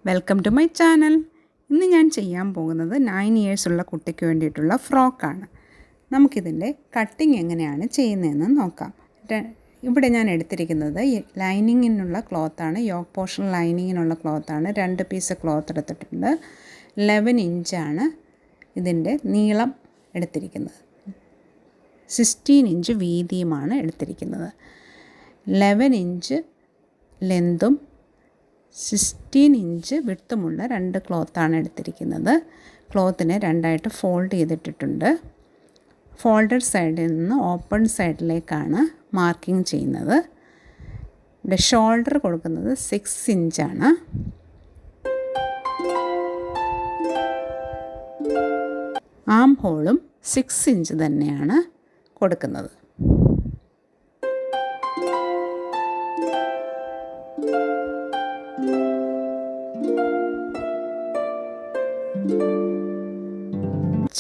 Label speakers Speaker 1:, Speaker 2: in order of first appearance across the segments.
Speaker 1: Welcome to my channel. ഇന്ന് ഞാൻ ചെയ്യാൻ പോകുന്നത് 9 ഇയേഴ്സ് ഉള്ള കുട്ടിക്ക് വേണ്ടിയിട്ടുള്ള ഫ്രോക്കാണ്. നമുക്കിതിൻ്റെ കട്ടിങ് എങ്ങനെയാണ് ചെയ്യുന്നതെന്ന് നോക്കാം. ഇവിടെ ഞാൻ എടുത്തിരിക്കുന്നത് ലൈനിങ്ങിനുള്ള ക്ലോത്താണ്, യോക്ക് പോർഷൻ ലൈനിങ്ങിനുള്ള ക്ലോത്താണ്. 2 പീസ് ക്ലോത്ത് എടുത്തിട്ടുണ്ട്. 11 ഇഞ്ചാണ് ഇതിൻ്റെ നീളം എടുത്തിരിക്കുന്നത്. 16 ഇഞ്ച് വീതിയുമാണ് എടുത്തിരിക്കുന്നത്. 11 ഇഞ്ച് ലെന്തും 16 ഇഞ്ച് വിഡ്ത്തുമുള്ള 2 ക്ലോത്താണ് എടുത്തിരിക്കുന്നത്. ക്ലോത്തിനെ രണ്ടായിട്ട് ഫോൾഡ് ചെയ്തിട്ടിട്ടുണ്ട്. ഫോൾഡഡ് സൈഡിൽ നിന്ന് ഓപ്പൺ സൈഡിലേക്കാണ് മാർക്കിംഗ് ചെയ്യുന്നത്. ഇവിടെ ഷോൾഡർ കൊടുക്കുന്നത് 6 ഇഞ്ചാണ്. ആം ഹോളും 6 ഇഞ്ച് തന്നെയാണ് കൊടുക്കുന്നത്.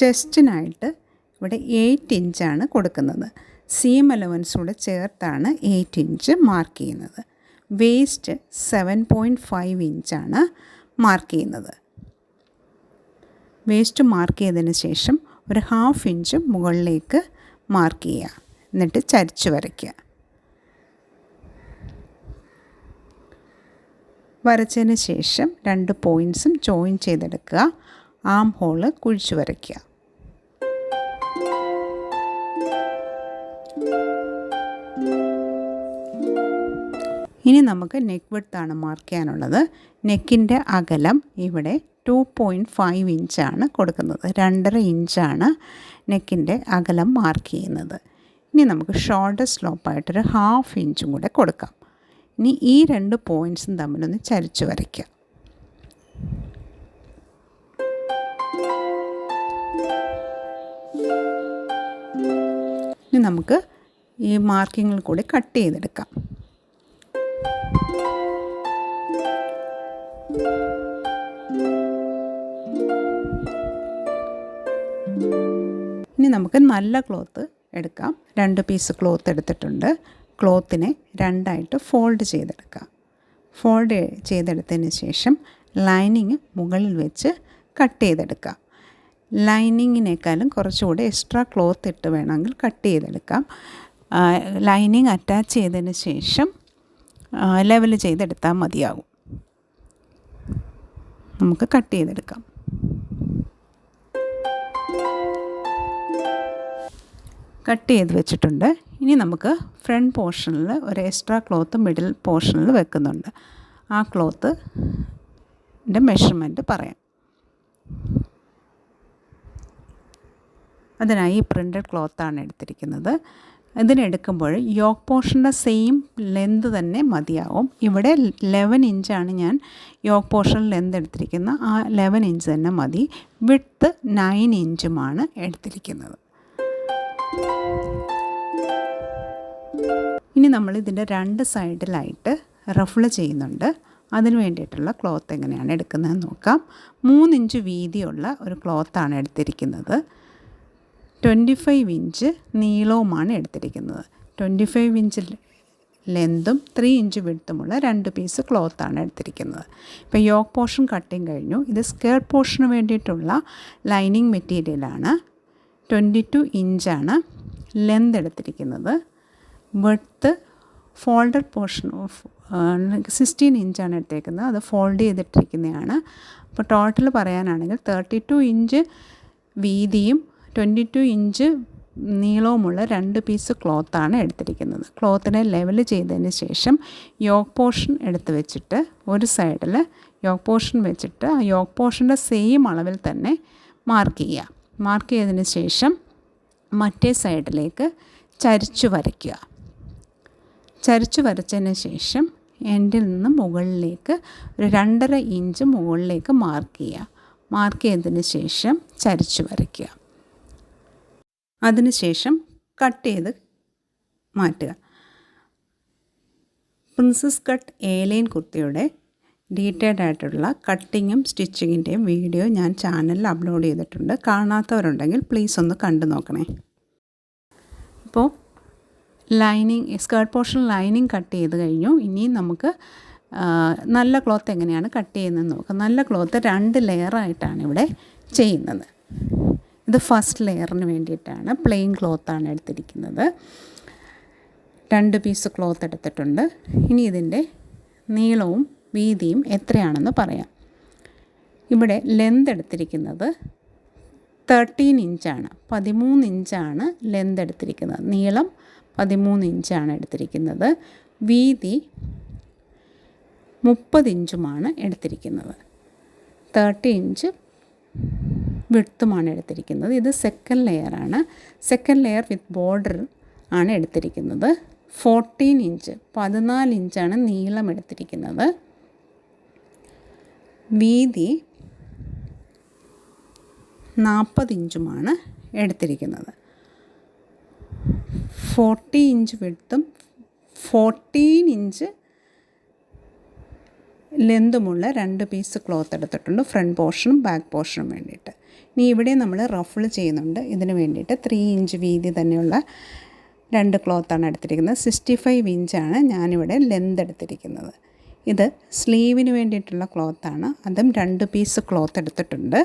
Speaker 1: ചെസ്റ്റിനായിട്ട് ഇവിടെ 8 ഇഞ്ചാണ് കൊടുക്കുന്നത്. സീം അലവൻസ് കൂടെ ചേർത്താണ് 8 ഇഞ്ച് മാർക്ക് ചെയ്യുന്നത്. വേസ്റ്റ് 7.5 ഇഞ്ചാണ് മാർക്ക് ചെയ്യുന്നത്. വേസ്റ്റ് മാർക്ക് ചെയ്തതിന് ശേഷം ഒരു 1/2 ഇഞ്ച് മുകളിലേക്ക് മാർക്ക് ചെയ്യുക. എന്നിട്ട് ചരിച്ച് വരയ്ക്കുക. വരച്ചതിന് ശേഷം 2 പോയിൻറ്റ്സും ജോയിൻ ചെയ്തെടുക്കുക. ആം ഹോള് കുഴിച്ച് വരയ്ക്കുക. ഇനി നമുക്ക് നെക്ക് വിഡ്ത്താണ് മാർക്ക് ചെയ്യാനുള്ളത്. നെക്കിൻ്റെ അകലം ഇവിടെ 2.5 ഇഞ്ചാണ് കൊടുക്കുന്നത്. 2.5 ഇഞ്ചാണ് നെക്കിൻ്റെ അകലം മാർക്ക് ചെയ്യുന്നത്. ഇനി നമുക്ക് ഷോൾഡർ സ്ലോപ്പായിട്ടൊരു 1/2 ഇഞ്ചും കൂടെ കൊടുക്കാം. ഇനി ഈ 2 പോയിൻറ്റ്സും തമ്മിലൊന്ന് ചരിച്ച് വരയ്ക്കുക. ഇനി നമുക്ക് ഈ മാർക്കിങ്ങിൽ കൂടി കട്ട് ചെയ്തെടുക്കാം. ഇനി നമുക്ക് നല്ല ക്ലോത്ത് എടുക്കാം. 2 പീസ് ക്ലോത്ത് എടുത്തിട്ടുണ്ട്. ക്ലോത്തിനെ രണ്ടായിട്ട് ഫോൾഡ് ചെയ്തെടുക്കാം. ഫോൾഡ് ചെയ്തെടുത്തതിന് ശേഷം ലൈനിങ് മുകളിൽ വെച്ച് കട്ട് ചെയ്തെടുക്കാം. ലൈനിങ്ങിനേക്കാളും കുറച്ചുകൂടി എക്സ്ട്രാ ക്ലോത്ത് ഇട്ട് വേണമെങ്കിൽ കട്ട് ചെയ്തെടുക്കാം. ലൈനിങ് അറ്റാച്ച് ചെയ്തതിന് ശേഷം ലെവൽ ചെയ്തെടുത്താൽ മതിയാകും. നമുക്ക് കട്ട് ചെയ്തെടുക്കാം. കട്ട് ചെയ്ത് വെച്ചിട്ടുണ്ട്. ഇനി നമുക്ക് ഫ്രണ്ട് പോർഷനിൽ ഒരു എക്സ്ട്രാ ക്ലോത്ത് മിഡിൽ പോർഷനിൽ വെക്കുന്നുണ്ട്. ആ ക്ലോത്തിൻ്റെ മെഷർമെൻറ്റ് പറയാം. അതിനായി പ്രിൻ്റഡ് ക്ലോത്താണ് എടുത്തിരിക്കുന്നത്. ഇതിനെടുക്കുമ്പോൾ യോക്ക് പോർഷൻ്റെ സെയിം ലെന്ത് തന്നെ മതിയാവും. ഇവിടെ 11 ഇഞ്ചാണ് ഞാൻ യോക്ക് പോർഷൻ ലെന്ത് എടുത്തിരിക്കുന്നത്. ആ 11 ഇഞ്ച് തന്നെ മതി. വിഡ്ത്ത് 9 ഇഞ്ചുമാണ് എടുത്തിരിക്കുന്നത്. ഇനി നമ്മൾ ഇതിൻ്റെ 2 സൈഡിലായിട്ട് റഫിൾ ചെയ്യുന്നുണ്ട്. അതിന് വേണ്ടിയിട്ടുള്ള ക്ലോത്ത് എങ്ങനെയാണ് എടുക്കുന്നതെന്ന് നോക്കാം. 3 ഇഞ്ച് വീതിയുള്ള ഒരു ക്ലോത്താണ് എടുത്തിരിക്കുന്നത്. 25 ഇഞ്ച് നീളവുമാണ് എടുത്തിരിക്കുന്നത്. 25 ഇഞ്ച് ലെന്തും 3 ഇഞ്ച് വിഡ്ത്തുമുള്ള 2 പീസ് ക്ലോത്താണ് എടുത്തിരിക്കുന്നത്. ഇപ്പോൾ യോക്ക് പോർഷൻ കട്ടിങ് കഴിഞ്ഞു. ഇത് സ്കേർട്ട് പോർഷന് വേണ്ടിയിട്ടുള്ള ലൈനിങ് മെറ്റീരിയലാണ്. 22 ഇഞ്ചാണ് ലെന്ത് എടുത്തിരിക്കുന്നത്. വിഡ്ത്ത് ഫോൾഡഡ് പോർഷൻ 16 ഇഞ്ചാണ് എടുത്തേക്കുന്നത്. അത് ഫോൾഡ് ചെയ്തിട്ടിരിക്കുന്നതാണ്. അപ്പോൾ ടോട്ടൽ പറയാനാണെങ്കിൽ 32 ഇഞ്ച് വീതിയും 22 ഇഞ്ച് നീളവുമുള്ള 2 പീസ് ക്ലോത്താണ് എടുത്തിരിക്കുന്നത്. ക്ലോത്തിനെ ലെവൽ ചെയ്തതിന് ശേഷം യോക്ക് പോർഷൻ എടുത്ത് വെച്ചിട്ട് ഒരു സൈഡിൽ യോക്ക് പോർഷൻ വെച്ചിട്ട് ആ യോക്ക് പോർഷൻ്റെ സെയിം അളവിൽ തന്നെ മാർക്ക് ചെയ്യുക. മാർക്ക് ചെയ്തതിന് ശേഷം മറ്റേ സൈഡിലേക്ക് ചരിച്ചു വരയ്ക്കുക. ചരിച്ചു വരച്ചതിന് ശേഷം എൻഡിൽ നിന്ന് മുകളിലേക്ക് ഒരു 2.5 ഇഞ്ച് മുകളിലേക്ക് മാർക്ക് ചെയ്യുക. മാർക്ക് ചെയ്തതിന് ശേഷം ചരിച്ചു വരയ്ക്കുക. അതിനുശേഷം കട്ട് ചെയ്ത് മാറ്റുക. പ്രിൻസസ് കട്ട് എ-ലൈൻ കുർത്തിയുടെ ഡീറ്റെയിൽഡ് ആയിട്ടുള്ള കട്ടിങ്ങും സ്റ്റിച്ചിങ്ങിൻ്റെയും വീഡിയോ ഞാൻ ചാനലിൽ അപ്ലോഡ് ചെയ്തിട്ടുണ്ട്. കാണാത്തവരുണ്ടെങ്കിൽ പ്ലീസ് ഒന്ന് കണ്ടു നോക്കണേ. ഇപ്പോൾ lining skirt portion lining cut ചെയ്ത് കഴിഞ്ഞു. ഇനി നമുക്ക് നല്ല ക്ലോത്ത് എങ്ങനെയാണ് കട്ട് ചെയ്യുന്നതെന്ന് നോക്കാം. നല്ല ക്ലോത്ത് 2 ലെയറായിട്ടാണ് ഇവിടെ ചെയ്യുന്നത്. ഇത് ഫസ്റ്റ് ലെയറിന് വേണ്ടിയിട്ടാണ്, പ്ലെയിൻ ക്ലോത്താണ് എടുത്തിരിക്കുന്നത്. 2 പീസ് ക്ലോത്ത് എടുത്തിട്ടുണ്ട്. ഇനി ഇതിൻ്റെ നീളവും വീതിയും എത്രയാണെന്ന് പറയാം. ഇവിടെ ലെന്ത് എടുത്തിരിക്കുന്നത് 13 ഇഞ്ചാണ്. 13 ഇഞ്ചാണ് ലെന്ത് എടുത്തിരിക്കുന്നത്. നീളം 13 ഇഞ്ചാണ് എടുത്തിരിക്കുന്നത്. വീതി 30 ഇഞ്ചുമാണ് എടുത്തിരിക്കുന്നത്. 30 ഇഞ്ച് വിഡ്ത്തുമാണ് എടുത്തിരിക്കുന്നത്. ഇത് സെക്കൻഡ് ലെയറാണ്. സെക്കൻഡ് ലെയർ വിത്ത് ബോർഡർ ആണ് എടുത്തിരിക്കുന്നത്. 14 ഇഞ്ച് 14 ഇഞ്ചാണ് നീളം എടുത്തിരിക്കുന്നത്. വീതി 40 ഇഞ്ചുമാണ് എടുത്തിരിക്കുന്നത്. 40 ഇഞ്ച് വിഡ്ത്തും 14 ഇഞ്ച് ലെന്തുമുള്ള 2 പീസ് ക്ലോത്ത് എടുത്തിട്ടുണ്ട്, ഫ്രണ്ട് പോർഷനും ബാക്ക് പോർഷനും വേണ്ടിയിട്ട്. ഇനി ഇവിടെ നമ്മൾ റഫിൾ ചെയ്യുന്നുണ്ട്. ഇതിന് വേണ്ടിയിട്ട് 3 ഇഞ്ച് വീതി തന്നെയുള്ള 2 ക്ലോത്താണ് എടുത്തിരിക്കുന്നത്. 65 ഇഞ്ചാണ് ഞാനിവിടെ ലെന്ത് എടുത്തിരിക്കുന്നത്. ഇത് സ്ലീവിന് വേണ്ടിയിട്ടുള്ള ക്ലോത്താണ്. അതും 2 പീസ് ക്ലോത്ത് എടുത്തിട്ടുണ്ട്.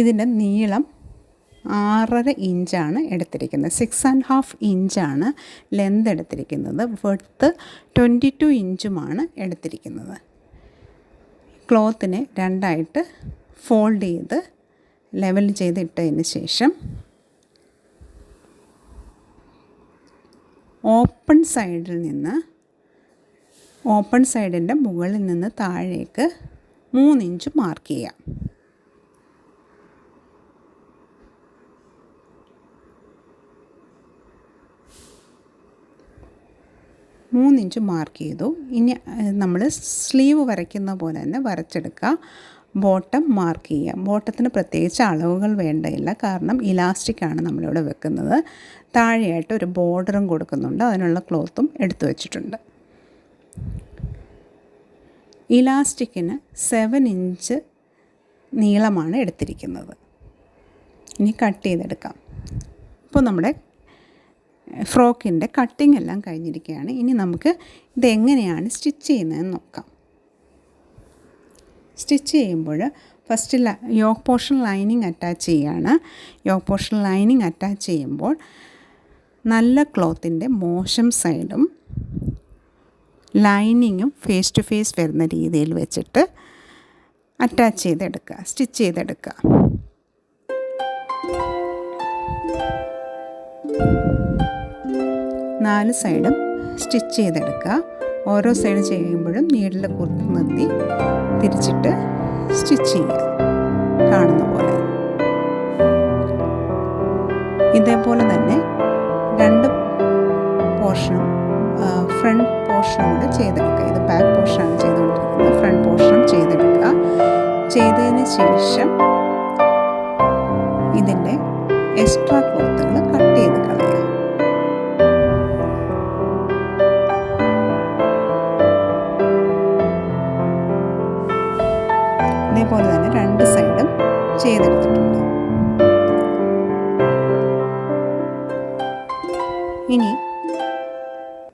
Speaker 1: ഇതിൻ്റെ നീളം 6.5 ഇഞ്ചാണ് എടുത്തിരിക്കുന്നത്. 6.5 ഇഞ്ചാണ് ലെന്ത് എടുത്തിരിക്കുന്നത്. വിഡ്ത്ത് 22 ഇഞ്ചുമാണ് എടുത്തിരിക്കുന്നത്. ക്ലോത്തിനെ 2ആയിട്ട് ഫോൾഡ് ചെയ്ത് ലെവൽ ചെയ്ത് ഇട്ടതിന് ശേഷം ഓപ്പൺ സൈഡിൻ്റെ മുകളിൽ നിന്ന് താഴേക്ക് 3 ഇഞ്ച് മാർക്ക് ചെയ്യാം. 3 ഇഞ്ച് മാർക്ക് ചെയ്തു. ഇനി നമ്മൾ സ്ലീവ് വരയ്ക്കുന്ന പോലെ തന്നെ വരച്ചെടുക്കുക. ബോട്ടം മാർക്ക് ചെയ്യുക. ബോട്ടത്തിന് പ്രത്യേകിച്ച് അളവുകൾ വേണ്ടയില്ല, കാരണം ഇലാസ്റ്റിക്കാണ് നമ്മളിവിടെ വെക്കുന്നത്. താഴെയായിട്ട് ഒരു ബോർഡറും കൊടുക്കുന്നുണ്ട്. അതിനുള്ള ക്ലോത്തും എടുത്തു വച്ചിട്ടുണ്ട്. ഇലാസ്റ്റിക്കിന് 7 ഇഞ്ച് നീളമാണ് എടുത്തിരിക്കുന്നത്. ഇനി കട്ട് ചെയ്തെടുക്കാം. ഇപ്പോൾ നമ്മുടെ ഫ്രോക്കിൻ്റെ കട്ടിംഗ് എല്ലാം കഴിഞ്ഞിരിക്കുകയാണ്. ഇനി നമുക്ക് ഇതെങ്ങനെയാണ് സ്റ്റിച്ച് ചെയ്യുന്നതെന്ന് നോക്കാം. സ്റ്റിച്ച് ചെയ്യുമ്പോൾ first yoke portion lining attach ചെയ്യുകയാണ്. യോക്ക് പോർഷൻ ലൈനിങ് അറ്റാച്ച് ചെയ്യുമ്പോൾ നല്ല ക്ലോത്തിൻ്റെ മോശം സൈഡും ലൈനിങ്ങും ഫേസ് ടു ഫേസ് വരുന്ന രീതിയിൽ വെച്ചിട്ട് അറ്റാച്ച് ചെയ്തെടുക്കുക, സ്റ്റിച്ച് ചെയ്തെടുക്കുക. നാല് സൈഡും സ്റ്റിച്ച് ചെയ്തെടുക്കുക. ഓരോ സൈഡ് ചെയ്യുമ്പോഴും നീഡിൽ കുത്തി നിർത്തി തിരിച്ചിട്ട് സ്റ്റിച്ച് ചെയ്യുക, കാണുന്ന പോലെ. ഇതേപോലെ തന്നെ 2 പോർഷനും ഫ്രണ്ട് പോർഷനും കൂടെ ചെയ്തെടുക്കുക. ഇത് ബാക്ക് പോർഷനാണ് ചെയ്തുകൊണ്ടിരിക്കുന്നത്. ഫ്രണ്ട് പോർഷനും ചെയ്തെടുക്കുക. ചെയ്തതിന് ശേഷം ഇതിൻ്റെ എക്സ്ട്രാ ക്ലോത്തുകൾ കട്ട് ചെയ്ത് കളയുക. ഇതേപോലെ തന്നെ 2 സൈഡും ചെയ്തെടുത്തിട്ടുണ്ട്. ഇനി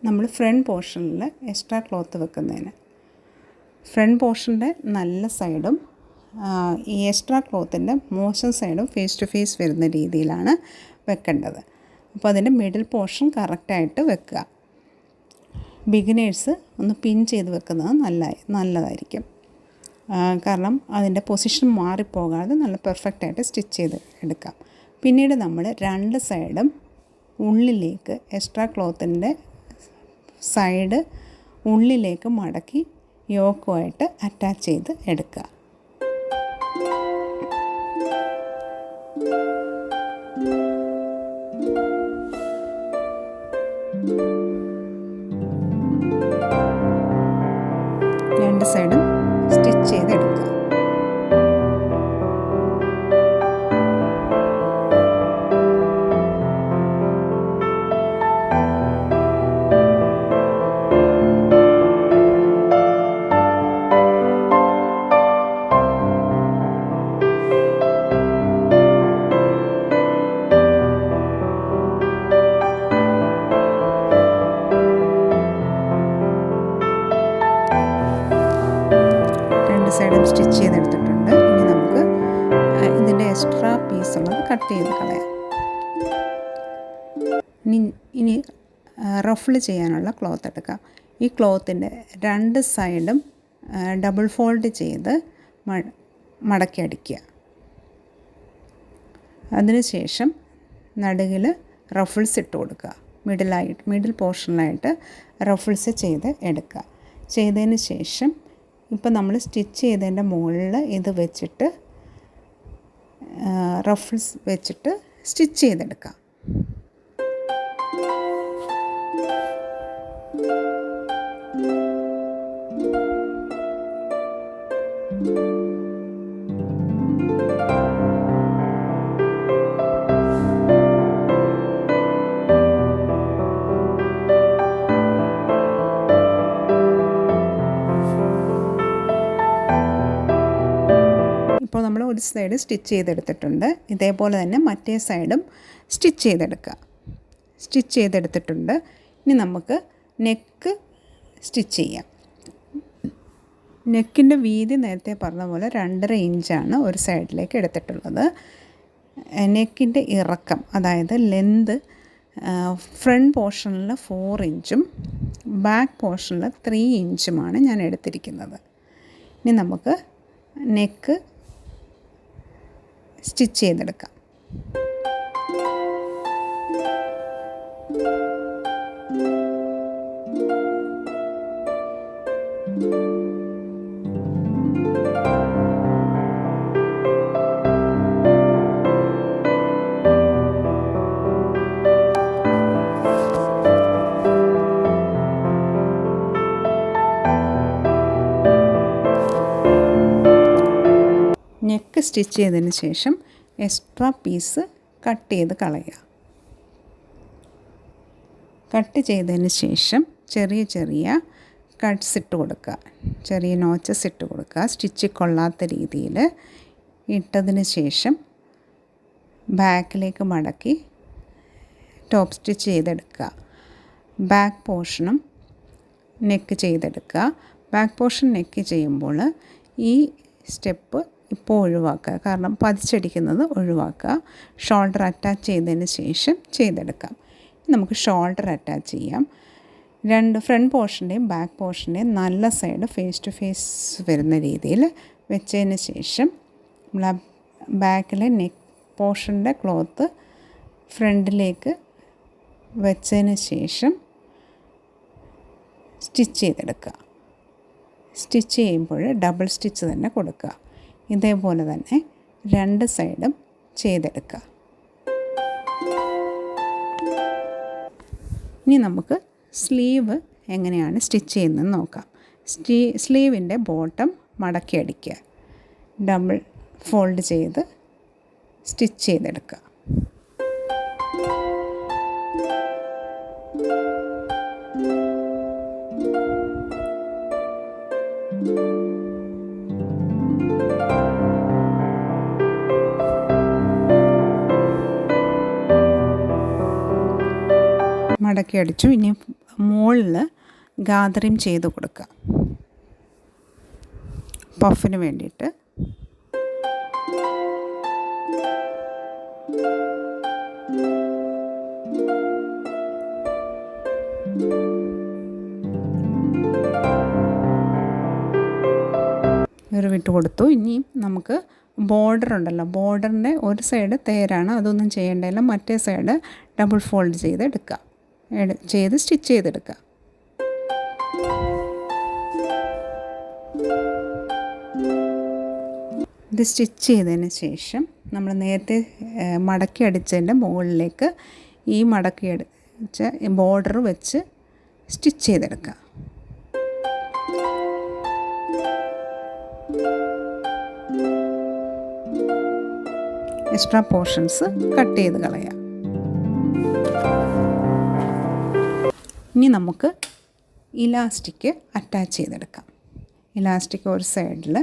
Speaker 1: നമ്മൾ ഫ്രണ്ട് പോർഷനിൽ എക്സ്ട്രാ ക്ലോത്ത് വെക്കുന്നതിന് ഫ്രണ്ട് പോർഷൻ്റെ നല്ല സൈഡും ഈ എക്സ്ട്രാ ക്ലോത്തിൻ്റെ മോശം സൈഡും ഫേസ് ടു ഫേസ് വരുന്ന രീതിയിലാണ് വെക്കേണ്ടത്. അപ്പോൾ അതിൻ്റെ മിഡിൽ പോർഷൻ കറക്റ്റായിട്ട് വെക്കുക. ബിഗിനേഴ്സ് ഒന്ന് പിൻ ചെയ്ത് വെക്കുന്നത് നല്ലതായിരിക്കും. കാരണം അതിൻ്റെ പൊസിഷൻ മാറിപ്പോകാതെ നല്ല പെർഫെക്റ്റായിട്ട് സ്റ്റിച്ച് ചെയ്ത് എടുക്കാം. പിന്നീട് നമ്മൾ 2 സൈഡും ഉള്ളിലേക്ക് എക്സ്ട്രാ ക്ലോത്തിൻ്റെ സൈഡ് ഉള്ളിലേക്ക് മടക്കി യോക്കുമായിട്ട് അറ്റാച്ച് ചെയ്ത് എടുക്കുക. രണ്ട് സൈഡും സ്റ്റിച്ച് ചെയ്തെടുക്കുക. സൈഡും സ്റ്റിച്ച് ചെയ്തെടുത്തിട്ടുണ്ട്. ഇനി നമുക്ക് ഇതിൻ്റെ എക്സ്ട്രാ പീസുള്ളത് കട്ട് ചെയ്ത് കളയാം. ഇനി റഫിൾ ചെയ്യാനുള്ള ക്ലോത്ത് എടുക്കാം. ഈ ക്ലോത്തിൻ്റെ 2 സൈഡും ഡബിൾ ഫോൾഡ് ചെയ്ത് മടക്കി അടിക്കുക. അതിനുശേഷം നടുകിൽ റഫിൾസ് ഇട്ട് കൊടുക്കുക. മിഡിൽ പോർഷനിലായിട്ട് റഫിൾസ് ചെയ്ത് എടുക്കുക. ചെയ്തതിന് ശേഷം ഇപ്പോൾ നമ്മൾ സ്റ്റിച്ച് ചെയ്തതിൻ്റെ മുകളിൽ ഇത് വെച്ചിട്ട് റഫിൾസ് വെച്ചിട്ട് സ്റ്റിച്ച് ചെയ്തെടുക്കാം. ഇപ്പോൾ നമ്മൾ ഒരു സൈഡ് സ്റ്റിച്ച് ചെയ്തെടുത്തിട്ടുണ്ട്. ഇതേപോലെ തന്നെ മറ്റേ സൈഡും സ്റ്റിച്ച് ചെയ്തെടുക്കുക. സ്റ്റിച്ച് ചെയ്തെടുത്തിട്ടുണ്ട്. ഇനി നമുക്ക് നെക്ക് സ്റ്റിച്ച് ചെയ്യാം. നെക്കിൻ്റെ വീതി നേരത്തെ പറഞ്ഞ പോലെ 2.5 ഇഞ്ചാണ് ഒരു സൈഡിലേക്ക് എടുത്തിട്ടുള്ളത്. നെക്കിൻ്റെ ഇറക്കം, അതായത് ലെന്ത്, ഫ്രണ്ട് പോർഷനിൽ 4 ഇഞ്ചും ബാക്ക് പോർഷനിൽ 3 ഇഞ്ചുമാണ് ഞാൻ എടുത്തിരിക്കുന്നത്. ഇനി നമുക്ക് നെക്ക് സ്റ്റിച്ച് ചെയ്തെടുക്കാം. നെക്ക് സ്റ്റിച്ച് ചെയ്തതിന് ശേഷം എക്സ്ട്രാ പീസ് കട്ട് ചെയ്ത് കളയുക. കട്ട് ചെയ്തതിന് ശേഷം ചെറിയ ചെറിയ കട്ട്സ് ഇട്ട് കൊടുക്കുക. ചെറിയ നോച്ചസ് ഇട്ട് കൊടുക്കുക. സ്റ്റിച്ച് കൊള്ളാത്ത രീതിയിൽ ഇട്ടതിന് ശേഷം ബാക്കിലേക്ക് മടക്കി ടോപ്പ് സ്റ്റിച്ച് ചെയ്തെടുക്കുക. ബാക്ക് പോർഷനും നെക്ക് ചെയ്തെടുക്കുക. ബാക്ക് പോർഷൻ നെക്ക് ചെയ്യുമ്പോൾ ഈ സ്റ്റെപ്പ് ഇപ്പോൾ ഒഴിവാക്കുക, കാരണം പതിച്ചടിക്കുന്നത് ഒഴിവാക്കുക. ഷോൾഡർ അറ്റാച്ച് ചെയ്തതിന് ശേഷം ചെയ്തെടുക്കാം. നമുക്ക് ഷോൾഡർ അറ്റാച്ച് ചെയ്യാം. ഫ്രണ്ട് പോർഷൻ്റെയും ബാക്ക് പോർഷൻ്റെയും നല്ല സൈഡ് ഫേസ് ടു ഫേസ് വരുന്ന രീതിയിൽ വെച്ചതിന് ശേഷം നമ്മൾ ആ ബാക്കിലെ നെക്ക് പോർഷൻ്റെ ക്ലോത്ത് ഫ്രണ്ടിലേക്ക് വെച്ചതിന് ശേഷം സ്റ്റിച്ച് ചെയ്തെടുക്കുക. സ്റ്റിച്ച് ചെയ്യുമ്പോൾ ഡബിൾ സ്റ്റിച്ച് തന്നെ കൊടുക്കുക. ഇതേപോലെ തന്നെ 2 സൈഡും ചെയ്തെടുക്കുക. ഇനി നമുക്ക് സ്ലീവ് എങ്ങനെയാണ് സ്റ്റിച്ച് ചെയ്യുന്നതെന്ന് നോക്കാം. സ്ലീവിൻ്റെ ബോട്ടം മടക്കി അടിക്കുക. ഡബിൾ ഫോൾഡ് ചെയ്ത് സ്റ്റിച്ച് ചെയ്തെടുക്കുക. മടക്കി അടിച്ചു. ഇനി മുകളിൽ ഗാദറിങ് ചെയ്ത് കൊടുക്കുക. പഫിന് വേണ്ടിയിട്ട് വിട്ട് കൊടുത്തു. ഇനി നമുക്ക് ബോർഡർ ഉണ്ടല്ലോ, ബോർഡറിൻ്റെ ഒരു സൈഡ് തേരാണ്, അതൊന്നും ചെയ്യേണ്ടതില്ല. മറ്റേ സൈഡ് ഡബിൾ ഫോൾഡ് ചെയ്ത് എടുക്കുക, ചെയ്ത് സ്റ്റിച്ച് ചെയ്തെടുക്കുക. ഇത് സ്റ്റിച്ച് ചെയ്തതിന് ശേഷം നമ്മൾ നേരത്തെ മടക്കി അടിച്ചതിൻ്റെ മുകളിലേക്ക് ഈ മടക്കി അടിച്ച ബോർഡർ വെച്ച് സ്റ്റിച്ച് ചെയ്തെടുക്കുക. എക്സ്ട്രാ പോർഷൻസ് കട്ട് ചെയ്ത് കളയാം. ഇനി നമുക്ക് ഇലാസ്റ്റിക് അറ്റാച്ച് ചെയ്തെടുക്കാം. ഇലാസ്റ്റിക് ഒരു സൈഡിൽ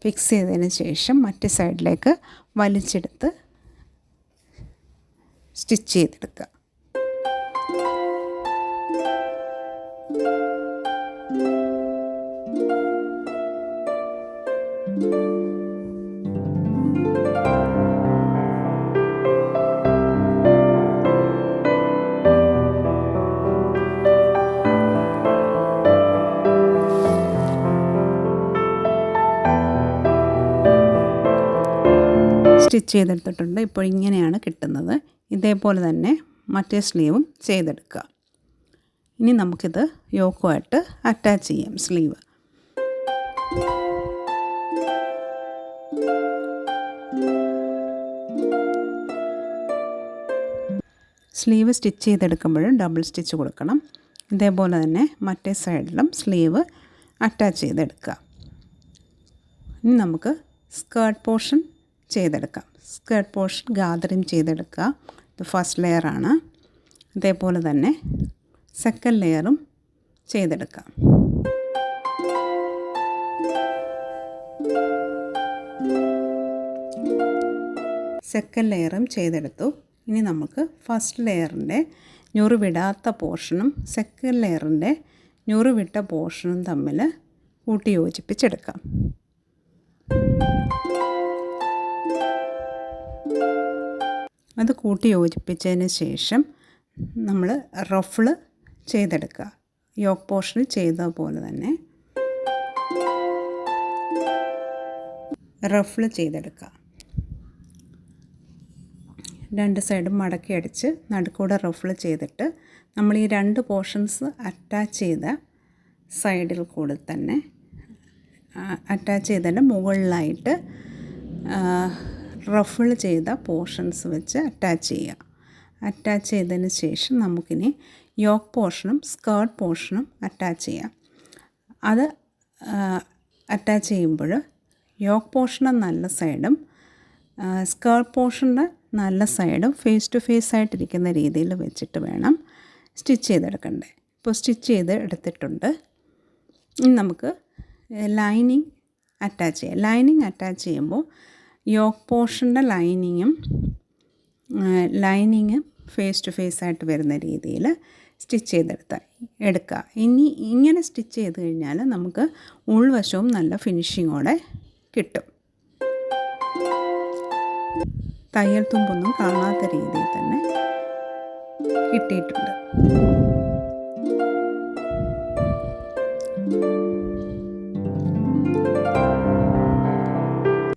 Speaker 1: ഫിക്സ് ചെയ്തതിന് ശേഷം മറ്റേ സൈഡിലേക്ക് വലിച്ചെടുത്ത് സ്റ്റിച്ച് ചെയ്തെടുക്കുക. സ്റ്റിച്ച് ചെയ്തെടുത്തിട്ടുണ്ട്. ഇപ്പോൾ ഇങ്ങനെയാണ് കിട്ടുന്നത്. ഇതേപോലെ തന്നെ മറ്റേ സ്ലീവും ചെയ്തെടുക്കുക. ഇനി നമുക്കിത് യോക്കുമായിട്ട് അറ്റാച്ച് ചെയ്യാം സ്ലീവ്. സ്ലീവ് സ്റ്റിച്ച് ചെയ്തെടുക്കുമ്പോൾ ഡബിൾ സ്റ്റിച്ച് കൊടുക്കണം. ഇതേപോലെ തന്നെ മറ്റേ സൈഡിലും സ്ലീവ് അറ്റാച്ച് ചെയ്തെടുക്കുക. ഇനി നമുക്ക് സ്കേർട്ട് പോർഷൻ ചെയ്തെടുക്കാം. സ്കേർട്ട് പോർഷൻ ഗാദറിങ് ചെയ്തെടുക്കുക. ഇത് ഫസ്റ്റ് ലെയറാണ്. ഇതേപോലെ തന്നെ സെക്കൻഡ് ലെയറും ചെയ്തെടുക്കാം. സെക്കൻഡ് ലെയറും ചെയ്തെടുത്തു. ഇനി നമുക്ക് ഫസ്റ്റ് ലെയറിൻ്റെ ഞൊറിവിടാത്ത പോർഷനും സെക്കൻഡ് ലെയറിൻ്റെ ഞൊറിവിട്ട പോർഷനും തമ്മിൽ കൂട്ടി യോജിപ്പിച്ചെടുക്കാം. അത് കൂട്ടി യോജിപ്പിച്ചതിന് ശേഷം നമ്മൾ റഫിൾ ചെയ്തെടുക്കുക. യോക്ക് പോർഷനിൽ ചെയ്ത പോലെ തന്നെ റഫിൾ ചെയ്തെടുക്കുക. രണ്ട് സൈഡും മടക്കി അടിച്ച് നടുക്കൂടെ റഫിൾ ചെയ്തിട്ട് നമ്മൾ ഈ രണ്ട് പോർഷൻസ് അറ്റാച്ച് ചെയ്ത സൈഡിൽ കൂടെ തന്നെ അറ്റാച്ച് ചെയ്തതിൻ്റെ മുകളിലായിട്ട് റഫിൾ ചെയ്ത പോർഷൻസ് വെച്ച് അറ്റാച്ച് ചെയ്യുക. അറ്റാച്ച് ചെയ്തതിന് ശേഷം നമുക്കിനി യോക്ക് പോർഷനും സ്കേർട്ട് പോർഷനും അറ്റാച്ച് ചെയ്യാം. അത് അറ്റാച്ച് ചെയ്യുമ്പോൾ യോക്ക് പോർഷൻ്റെ നല്ല സൈഡും സ്കേർട്ട് പോർഷൻ്റെ നല്ല സൈഡും ഫേസ് ടു ഫേസ് ആയിട്ടിരിക്കുന്ന രീതിയിൽ വെച്ചിട്ട് വേണം സ്റ്റിച്ച് ചെയ്തെടുക്കണ്ടേ. ഇപ്പോൾ സ്റ്റിച്ച് ചെയ്ത് എടുത്തിട്ടുണ്ട്. ഇനി നമുക്ക് ലൈനിങ് അറ്റാച്ച് ചെയ്യാം. ലൈനിങ് അറ്റാച്ച് ചെയ്യുമ്പോൾ യോക്ക് പോർഷൻ്റെ ലൈനിങ് ഫേസ് ടു ഫേസ് ആയിട്ട് വരുന്ന രീതിയിൽ സ്റ്റിച്ച് എടുക്കുക. ഇനി ഇങ്ങനെ സ്റ്റിച്ച് ചെയ്ത് കഴിഞ്ഞാൽ നമുക്ക് ഉൾവശവും നല്ല ഫിനിഷിങ്ങോടെ കിട്ടും. തയ്യൽ തുമ്പൊന്നും കാണാത്ത രീതിയിൽ തന്നെ കിട്ടിയിട്ടുണ്ട്.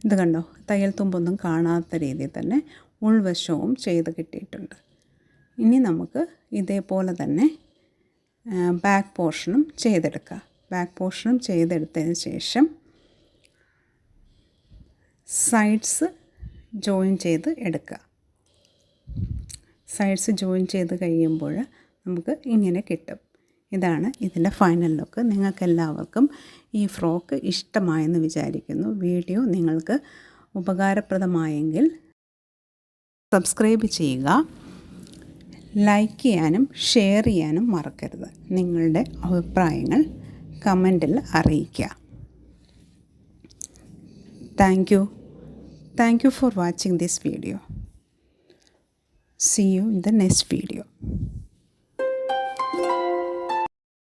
Speaker 1: ഇത് കണ്ടോ, തയ്യൽ തുമ്പൊന്നും കാണാത്ത രീതിയിൽ തന്നെ ഉൾവശവും ചെയ്ത് കിട്ടിയിട്ടുണ്ട്. ഇനി നമുക്ക് ഇതേപോലെ തന്നെ ബാക്ക് പോർഷനും ചെയ്തെടുക്കുക. ബാക്ക് പോർഷനും ചെയ്തെടുത്തതിന് ശേഷം സൈഡ്സ് ജോയിൻ ചെയ്ത് എടുക്കുക. സൈഡ്സ് ജോയിൻ ചെയ്ത് കഴിയുമ്പോൾ നമുക്ക് ഇങ്ങനെ കിട്ടും. ഇതാണ് ഇതിൻ്റെ ഫൈനൽ ലുക്ക്. നിങ്ങൾക്കെല്ലാവർക്കും ഈ ഫ്രോക്ക് ഇഷ്ടമായെന്ന് വിചാരിക്കുന്നു. വീഡിയോ നിങ്ങൾക്ക് ഉപകാരപ്രദമായെങ്കിൽ സബ്സ്ക്രൈബ് ചെയ്യുക, ലൈക്ക് ചെയ്യാനും ഷെയർ ചെയ്യാനും മറക്കരുത്. നിങ്ങളുടെ അഭിപ്രായങ്ങൾ കമൻറ്റിൽ അറിയിക്കുക. Thank you for watching this video. See you in the next video.